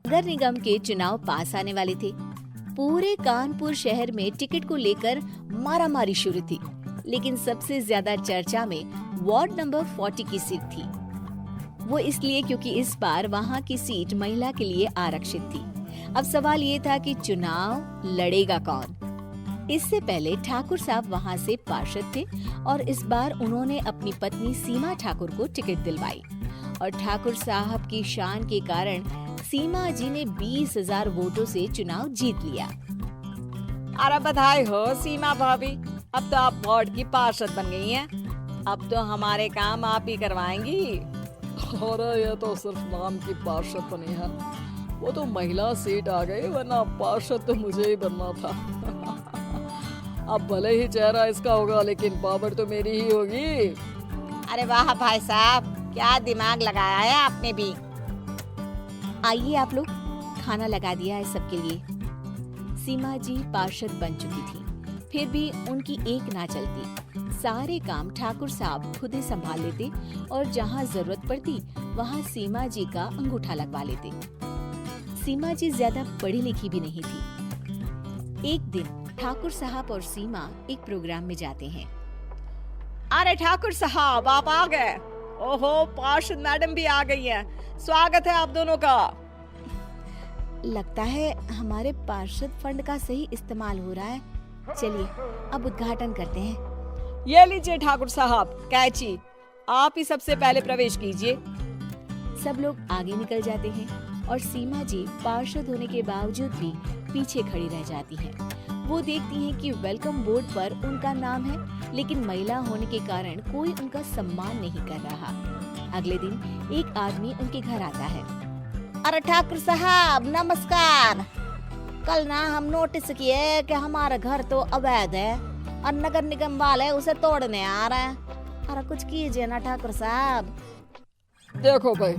नगर निगम के चुनाव पास आने वाले थे। पूरे कानपुर शहर में टिकट को लेकर मारामारी शुरू थी, लेकिन सबसे ज्यादा चर्चा में वार्ड नंबर 40 की सीट थी। वो इसलिए क्योंकि इस बार वहाँ की सीट महिला के लिए आरक्षित थी। अब सवाल ये था कि चुनाव लड़ेगा कौन। इससे पहले ठाकुर साहब वहाँ से पार्षद थे और इस बार उन्होंने अपनी पत्नी सीमा ठाकुर को टिकट दिलवाई और ठाकुर साहब की शान के कारण सीमा जी ने 20,000 वोटों से चुनाव जीत लिया। अरे बधाई हो सीमा भाभी, अब तो आप वार्ड की पार्षद बन गई हैं। अब तो हमारे काम आप ही करवाएंगी। अरे ये तो सिर्फ नाम की पार्षद बनी है, वो तो महिला सीट आ गई, वरना पार्षद तो मुझे ही बनना था। अब भले ही चेहरा इसका होगा, लेकिन पावर तो मेरी ही होगी। अरे वाह भाई साहब, क्या दिमाग लगाया है आपने भी। आइए आप लोग, खाना लगा दिया है सबके लिए। सीमा जी पार्षद बन चुकी थी, फिर भी उनकी एक ना चलती। सारे काम ठाकुर साहब खुद ही संभाल लेते और जहाँ जरूरत पड़ती वहाँ सीमा जी का अंगूठा लगवा लेते। सीमा जी ज्यादा पढ़ी लिखी भी नहीं थी। एक दिन ठाकुर साहब और सीमा एक प्रोग्राम में जाते हैं। अरे ठाकुर साहब आप आ गए। ओहो, पार्षद मैडम भी आ गई हैं। स्वागत है आप दोनों का। लगता है हमारे पार्षद फंड का सही इस्तेमाल हो रहा है। चलिए अब उद्घाटन करते हैं। ये लीजिए ठाकुर साहब कैची, आप ही सबसे पहले प्रवेश कीजिए। सब लोग आगे निकल जाते हैं और सीमा जी पार्षद होने के बावजूद भी पीछे खड़ी रह जाती हैं। वो देखती हैं कि वेलकम बोर्ड पर उनका नाम है, लेकिन महिला होने के कारण कोई उनका सम्मान नहीं कर रहा। अगले दिन एक आदमी उनके घर आता है। अरे ठाकुर साहब नमस्कार। कल ना हम नोटिस किए कि हमारा घर तो अवैध है और नगर निगम वाले उसे तोड़ने आ रहे हैं। अरे कुछ कीजिए ना ठाकुर साहब। देखो भाई,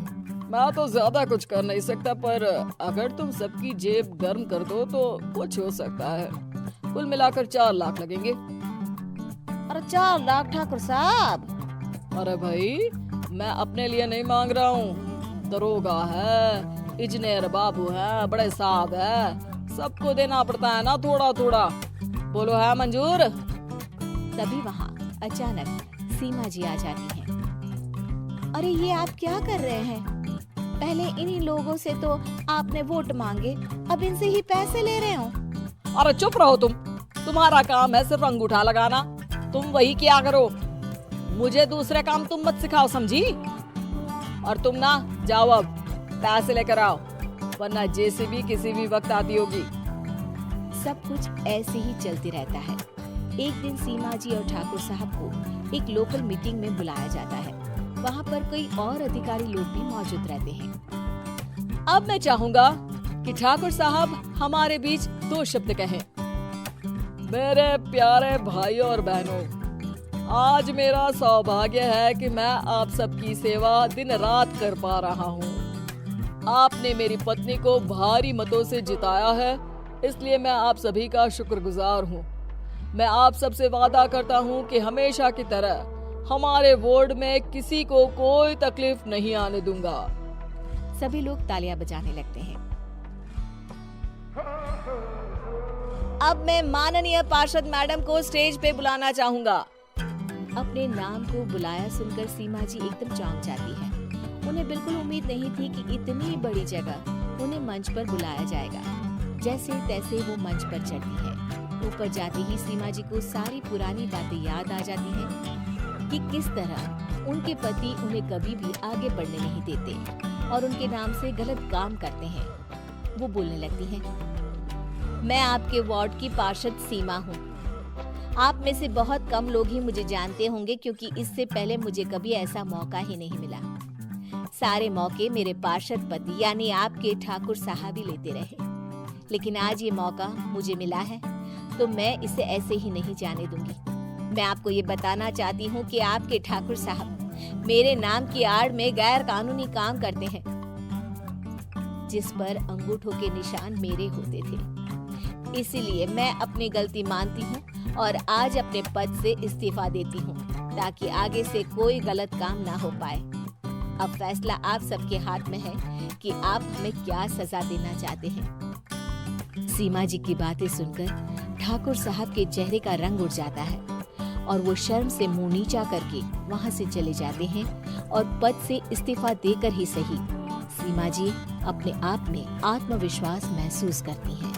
मैं तो ज्यादा कुछ कर नहीं सकता, पर अगर तुम सबकी जेब गर्म कर दो तो कुछ हो सकता है। कुल मिलाकर 4 लाख लगेंगे। अरे 4 लाख ठाकुर साहब। अरे भाई, मैं अपने लिए नहीं मांग रहा हूँ। दरोगा है, इंजीनियर बाबू है, बड़े साहब है, सबको देना पड़ता है ना थोड़ा थोड़ा। बोलो है मंजूर? तभी वहाँ अचानक सीमा जी आ जाती हैं। अरे ये आप क्या कर रहे हैं? पहले इन्हीं लोगों से तो आपने वोट मांगे, अब इनसे ही पैसे ले रहे हो। अरे चुप रहो तुम, तुम्हारा काम है सिर्फ अंगूठा लगाना, तुम वही किया करो। मुझे दूसरे काम तुम मत सिखाओ, समझी? और तुम ना जाओ, अब पैसे लेकर आओ, वरना जेसीबी किसी भी वक्त आती होगी। सब कुछ ऐसे ही चलते रहता है। एक दिन सीमा जी और ठाकुर साहब को एक लोकल मीटिंग में बुलाया जाता है। वहाँ पर कई और अधिकारी लोग भी मौजूद रहते हैं। अब मैं चाहूँगा कि ठाकुर साहब हमारे बीच 2 शब्द कहें। मेरे प्यारे भाइयों और बहनों, आज मेरा सौभाग्य है कि मैं आप सबकी सेवा दिन रात कर पा रहा हूँ। आपने मेरी पत्नी को भारी मतों से जिताया है, इसलिए मैं आप सभी का शुक्रगुजार हूँ। मैं आप सबसे वादा करता हूँ कि हमेशा की तरह हमारे वार्ड में किसी को कोई तकलीफ नहीं आने दूंगा। सभी लोग तालियां बजाने लगते हैं। अब मैं माननीय पार्षद मैडम को स्टेज पे बुलाना चाहूँगा। अपने नाम को बुलाया सुनकर सीमा जी एकदम चौंक जाती है। उन्हें बिल्कुल उम्मीद नहीं थी कि इतनी बड़ी जगह उन्हें मंच पर बुलाया जाएगा। जैसे तैसे वो मंच पर चढ़ती है। ऊपर जाते ही सीमा जी को सारी पुरानी बातें याद आ जाती हैं कि किस तरह उनके पति उन्हें कभी भी आगे बढ़ने नहीं देते और उनके नाम से गलत काम करते हैं। वो बोलने लगती हैं, मैं आपके वार्ड की पार्षद सीमा हूँ। आप में से बहुत कम लोग ही मुझे जानते होंगे, क्योंकि इससे पहले मुझे कभी ऐसा मौका ही नहीं मिला। सारे मौके मेरे पार्षद पति यानी आपके ठाकुर साहब ही लेते रहे, लेकिन आज ये मौका मुझे मिला है तो मैं इसे ऐसे ही नहीं जाने दूंगी। मैं आपको ये बताना चाहती हूँ कि आपके ठाकुर साहब मेरे नाम की आड़ में गैर कानूनी काम करते हैं, जिस पर अंगूठों के निशान मेरे होते थे। इसीलिए मैं अपनी गलती मानती हूँ और आज अपने पद से इस्तीफा देती हूँ, ताकि आगे से कोई गलत काम ना हो पाए। अब फैसला आप सबके हाथ में है कि आप हमें क्या सजा देना चाहते हैं। सीमा जी की बातें सुनकर ठाकुर साहब के चेहरे का रंग उड़ जाता है और वो शर्म से मुंह नीचा करके वहां से चले जाते हैं और पद से इस्तीफा देकर ही सही सीमा जी अपने आप में आत्मविश्वास महसूस करती हैं।